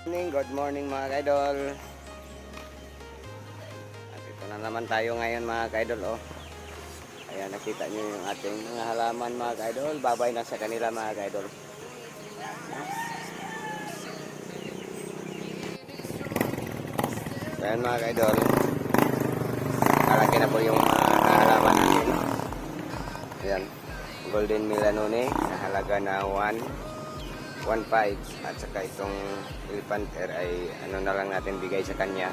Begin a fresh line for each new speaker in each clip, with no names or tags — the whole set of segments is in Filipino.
Good morning mga kaidol. At ito na naman tayo ngayon mga kaidol. Oh. Ayan, nakita nyo yung ating mga halaman mga kaidol. Babay na sa kanila mga kaidol. Ayan mga kaidol. Kalaki na po yung mga halaman natin. Ayan. Golden Milanone na halaga na 1.5 at saka itong elephant ear ay ano na lang natin bigay sa kanya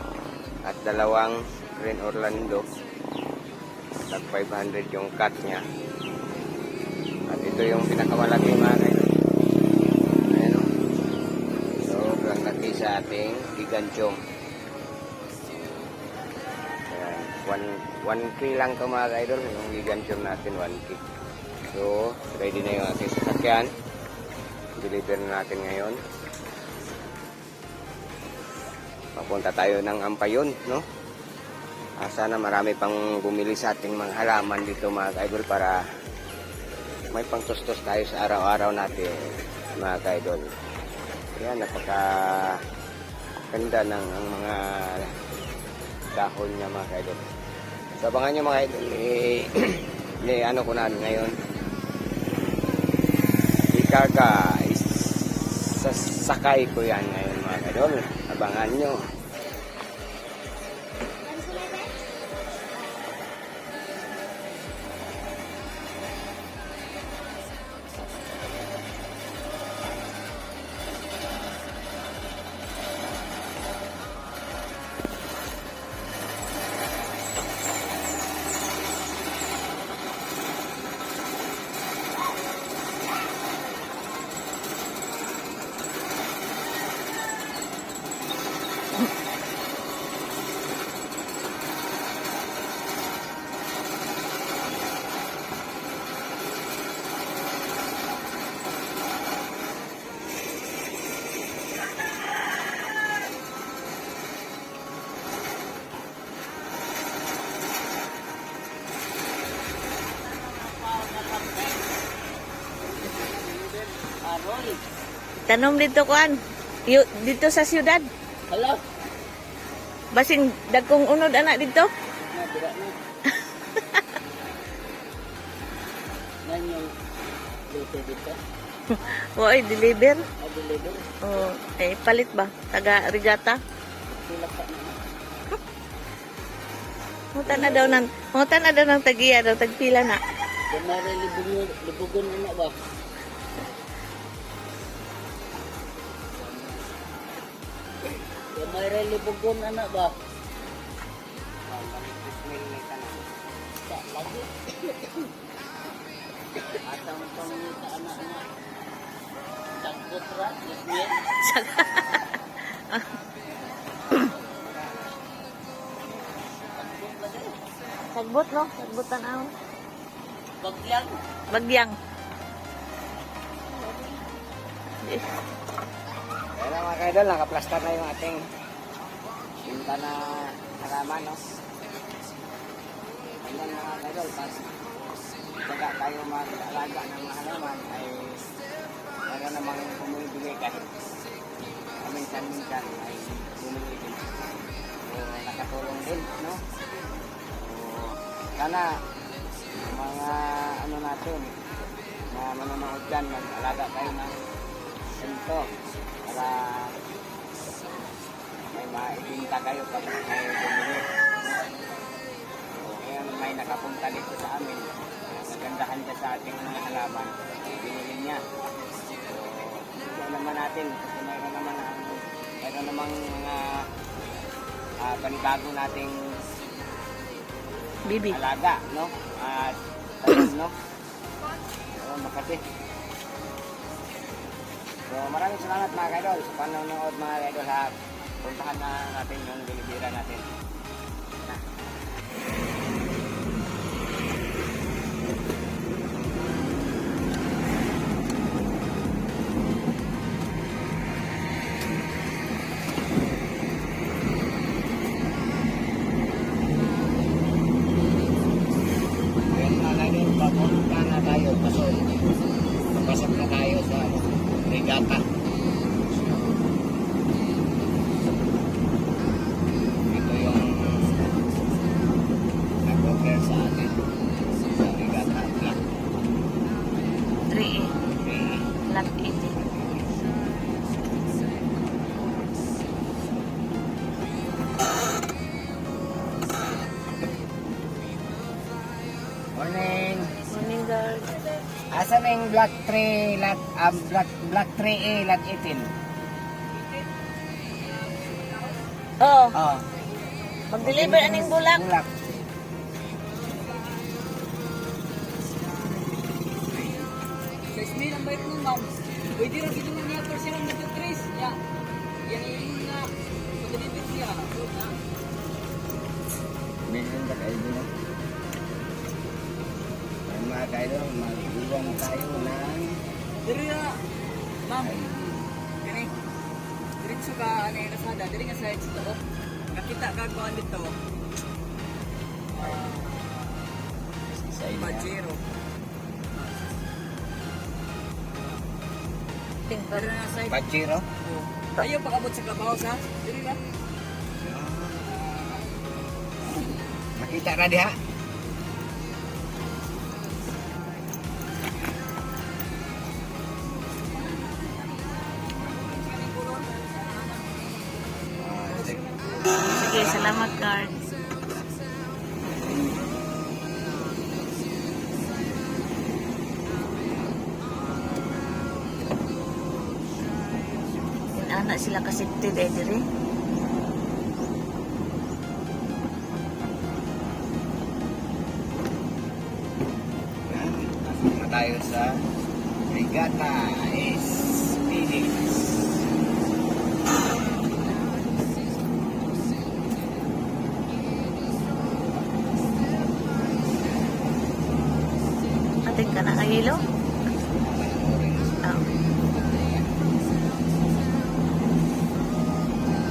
at dalawang Green Orlando at 500 yung cut niya at ito yung pinakamalaki mga kaidol. Ayan o, sobrang laki sa ating gigantium. Ayan, 1K lang ito mga kaidol, yung gigantium natin 1K. So ready na yung ating sasakyan, deliver na natin ngayon. Papunta tayo ng Ampayon, no? Sana marami pang bumili sa ating mga halaman dito mga kaidol para may pangtustos tayo sa araw-araw natin mga kaidol. Yan, napaka ganda ng ang mga dahon niya mga kaidol. So abangan nyo mga kaidol, ano ko na ngayon, ikaga sasakay ko yan ngayon mga kaidol. Abangan nyo.
Tanom dito kuan. Dito sa siyudad.
Hello.
Basing dagkong unod anak dito.
Nabira na. Nanyong dito.
Oy, deliver.
Deliver.
Oh, palit ba? Taga Rigata.
Sila pa na.
Mutan na daw ng tagiya daw, tagpila na.
Kumare libugon na ba? Kumare libugon na ba? Lagi. Atang pangita anak. Sagot ra, Ismail.
Sagbot no? Sagbutan ako.
Bagyang.
Bagyang.
Kaya mga kaidol, nakaplaster na yung ating pinta na halaman, no? Ayan mga kaidol, pas baga tayo mag-alaga ng mga halaman ay meron namang bumibigay kahit minsan-minsan ay bumibigay din. So, nakatulong din, no? So, sana mga ano natin na manonood dyan, mag-alaga tayo ng ito para may maibinta kayo pag kayo bumili. So, ngayon may nakapunta dito sa amin, nagandahan siya sa ating mga halaman, binili niya. So, ito naman natin kasi mayroon namang mga panibago nating
Bibi.
alaga, no? At no? So, Makati. So, maraming salamat mga kaidol sa panonood mga kaidol ha. Puntahan na natin yung bilibira natin. Na. Ayan mga kaidol, papunta na tayo. Papasok na tayo sa Rigata. Asa na yung Block 3, Block 3A, Lot 18?
Oh,
Oo.
mag-deliver aning bulak.
Bulak.
Sa email ang bayad mo, ma'am. Pwede rin ito nga niya, siya lang nag-trace. Yan. Yan yung nga. Pag-deliver siya.
Bilhin ka kayo doon. Ayun mga kayo, mag-iwan tayo ng...
Diri na, ma'am. Kani. Diretso ka, ano yung nasada. Diri nga sa ito. Nakita ka kung ano dito.
Sa inyo.
Pajero. Diri na sa ito.
Pachiro?
Ayaw pakabot sa kabaw sa. Diri na.
Makita na diha.
Sige, salamat, Card. Anak sila kasiptid eh, diri.
Na tayo sa Regatta SPD.
Ating ka na kayilo? Oh.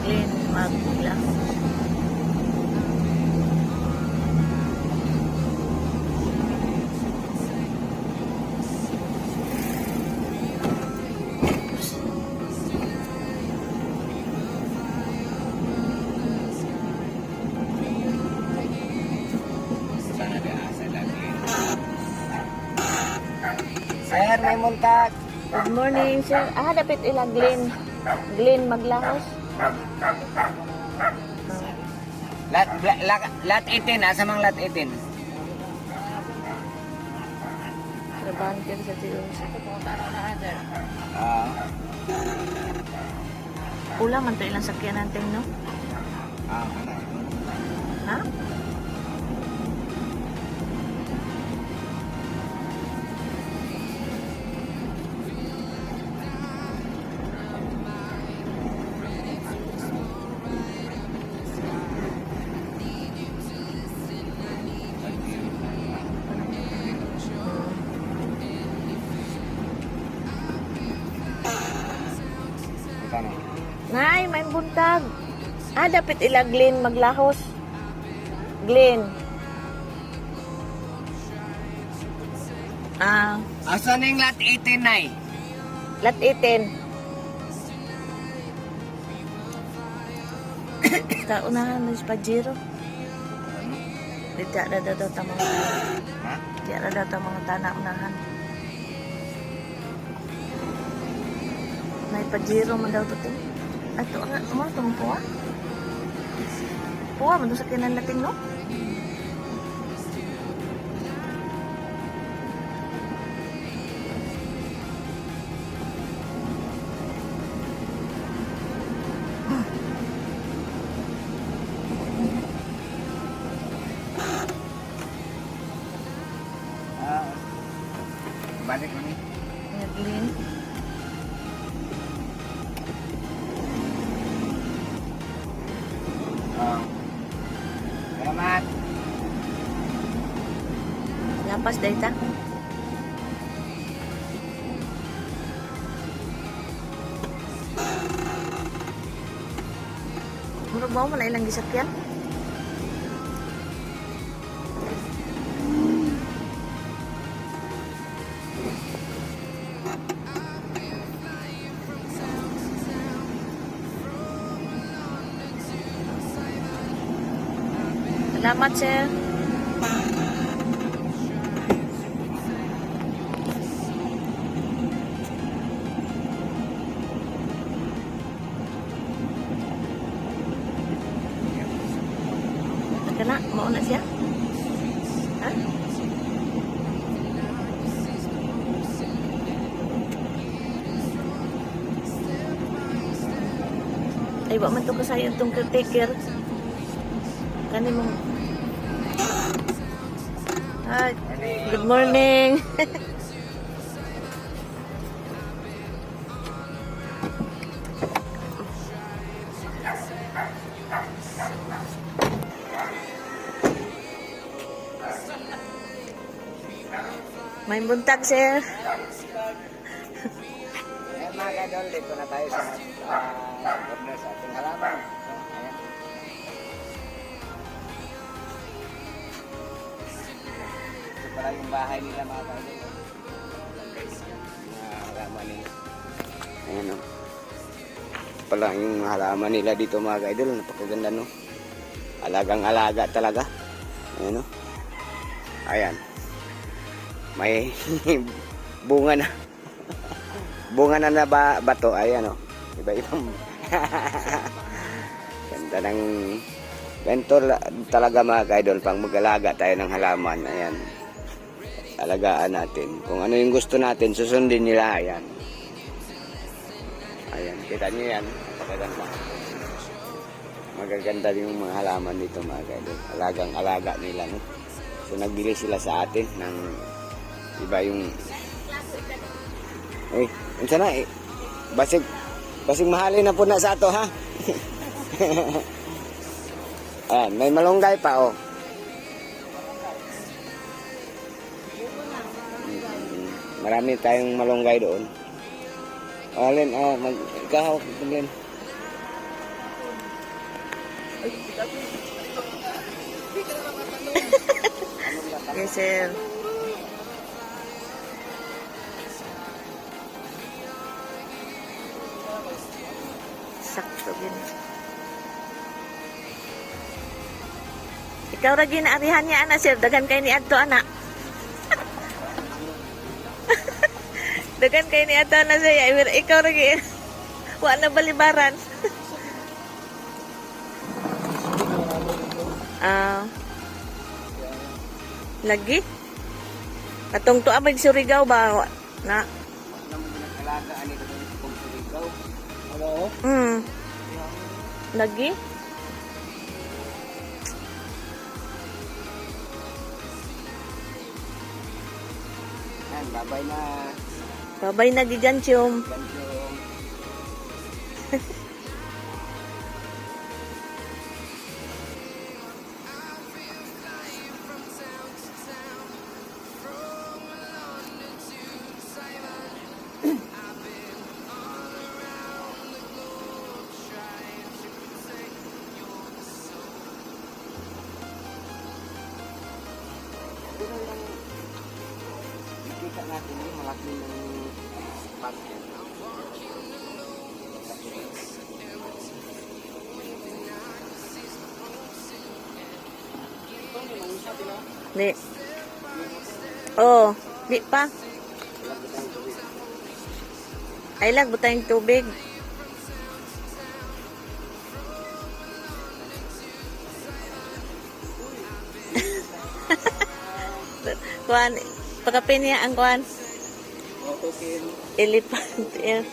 Glenn Magla.
Sana asa lagi. Sir, may muntak.
Good morning, sir. Dapat ilang Glenn. Glenn Maglahos.
Lot 18, asa mang lot 18?
Trabahan ka sa tiyon.
Ah,
Pula man to ilang sakyan natin, no?
ano?
Ha?
Kano?
Nay, may buntag. Dapat ilang Glenn Maglahos. Glenn.
Asa na yung lot 18 na eh?
Lot 18. Sa unahan ng Pajero. Dito ada daw ta mga
Ha?
Dito ada daw ta mga tanah unahan. May Pajero man daw to. Ato mo tong puwa. Puwa man to sa kinan natin, no?
Balik mo ni.
Glenn.
Salamat.
Lapas dahil ta. Murag ba mo na ilang gisakyan? Salamat, sir. Kena, mau na siya? Ha? Ay, wa man to kasayan tong caretaker. Kani mong... Hi. Good morning. May buntag, sir.
Ayan mga kaidol, dito na tayo sa corner sa ating halaman. Ayan. Ito pala yung bahay nila mga kaidol. Mga halaman nila. Ayan o. Ito pala yung halaman nila dito mga kaidol. Napakaganda no. Alagang-alaga talaga. Ayan o. Ayan. May bunga na. Bunga na bato. Ayan o. Iba-ibang. Ganda ng ganito talaga mga kaidol. Pang mag-alaga tayo ng halaman. Ayan. Alagaan natin. Kung ano yung gusto natin, susundin nila. Ayan. Ayan. Kita nyo yan. Napakaganda. Magaganda yung mga halaman dito mga kaidol. Alagang-alaga nila. No? So nagbili sila sa atin ng iba yung unsa na basig mahalin na po na sa ato ha. Ayan, may malunggay pa oh. Marami tayong malunggay doon. Alin magkahawak din.
Yes, sir. Sakto gin. Ikaw ra ginaarihan niya ana, sir. Dagan kay ni adto ana. Dagan kay ni adto na siya. Ikaw ra gi. Wa na balibaran. Lagi? Katong to amig Surigao ba? Na? Lagi?
Yan, babay na.
Babay na gijan chum.
Nakita natin yung malaki ng market.
Di. Oh, di pa. Ay lang butang tubig. Kuan, pagkapin niya ang kuan. Elephant ear.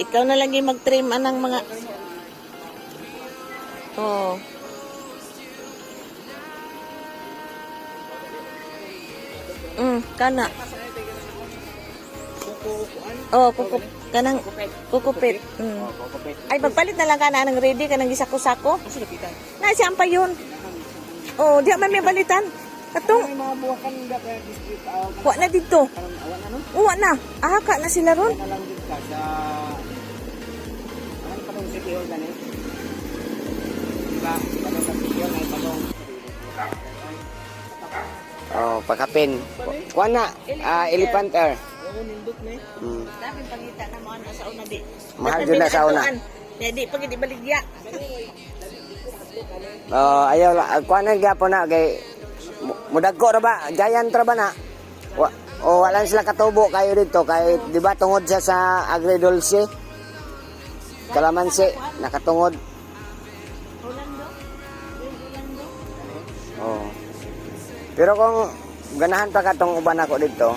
Ikaw na lagi mag-trim anang mga... Oh. Kana. Oh, kanang kukupit. Ay, pagpalit na lang ka na ng ready ka ng gisako-sako. Na siya pa yun. Oh, di man may balitan. Katong. Wa na dito. Wa na. Ahaka na sila ron.
Oh, pakapin. Kuha na, elephant ear.
Daming pangita na mo sa una di.
Mahal dyan na sa una.
Di pag di baligya.
Oh, ayaw la. Kuha na gyapon na kay mudagko ra ba? Giant ra ba na? Wala sila katubo kayo dito kay di ba tungod siya sa agridulce. Kalamansi nakatungod. Oh. Pero kung ganahan pa katong uban ako dito,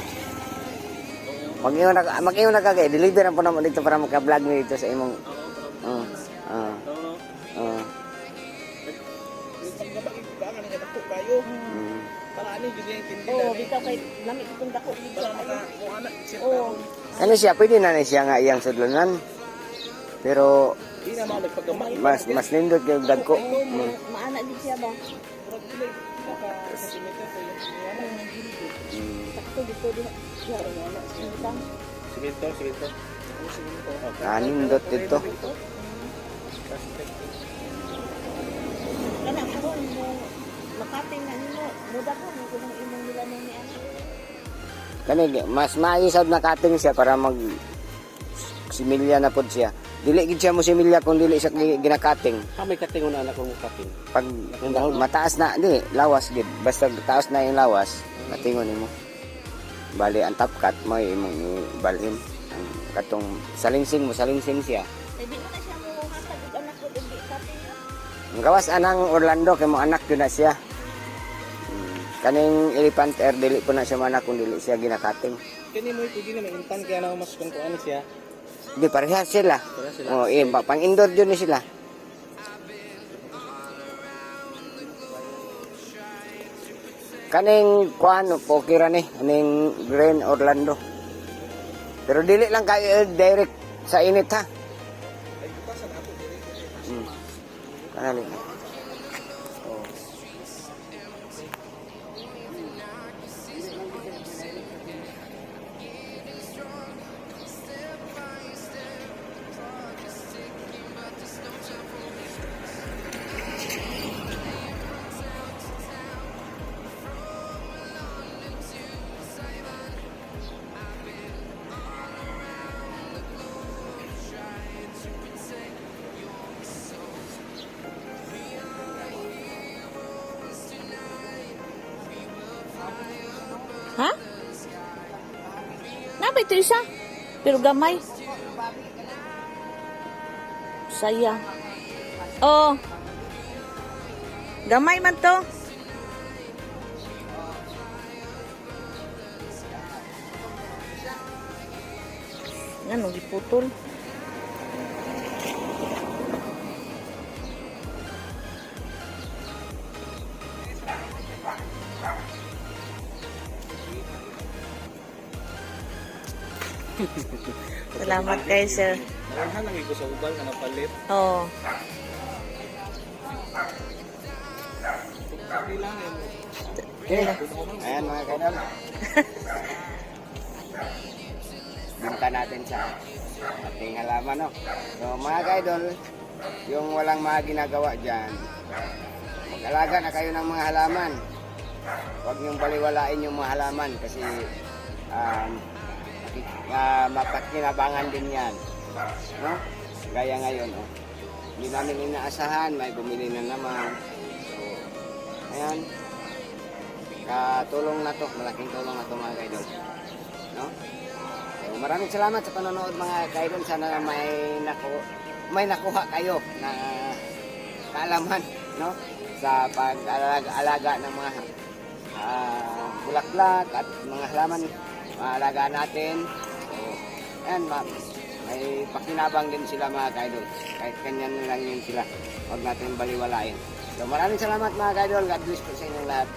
Mag-iyo na kagay. Deliver po naman dito para magka-vlog mo dito sa imong...
Oh, bitaw kay lamig itong dako dito. Oh,
Ano siya, pwede na siya nga iyang sudlanan. Pero mas nindot yung dagko.
maana din siya ba? Sakto dito diha.
Nindot dito.
Kana ako mo makating na nimo. Muda ko mo kung imong nila ni ana.
Kani mas maisad na kating siya para mag similya na pod siya. Dili gid siya mo similya kung dili siya ginakating.
May katingon na anak kong kating.
Pag mataas na di lawas gid. Basta taas na yung lawas, matingon nimo. Bali ang top cut mo imong ibalhin. Ang katong salinsing siya.
Di mo na siya mo hatag og anak ko dili kating.
Ang gawas anang Orlando kay mo anak yun na siya. Kaning elephant air dili po na siya manak kung dili siya ginakating.
Kani mo pwede na maintan kaya na mas kung ano siya.
Di parehas sila. Oh, pang indoor yun ni sila. Kaning kuan okay ra ni, kaning Green Orlando. Pero dili lang kayo direct sa init ha. Kanali.
Ha? Napa ito isa? Pero gamay. Saya. Oh. Gamay man to. Ano, giputol. Salamat kay sir.
Narahan lang iko sa ubal nga napalit.
Oo.
Ayan mga kaidol. Binta natin sa ating halaman, no? So mga kaidol, yung walang mga ginagawa dyan, mag-alaga na kayo ng mga halaman. Huwag niyong baliwalain yung mga halaman kasi mapakinabangan din yan. No? Gaya ngayon, oh. Hindi namin inaasahan, may bumili na naman. So, ayan. Katulong na to, malaking tulong na to mga kaidol. No? So, maraming salamat sa panonood mga kaidol. Sana may nakuha kayo na kaalaman, no? Sa pag-alaga ng mga bulaklak at mga halaman maalagaan natin. So, ayan, may pakinabang din sila mga kaidol. Kahit kanyan lang yun sila. Huwag natin baliwalain. So maraming salamat mga kaidol. God bless po sa inyong lahat.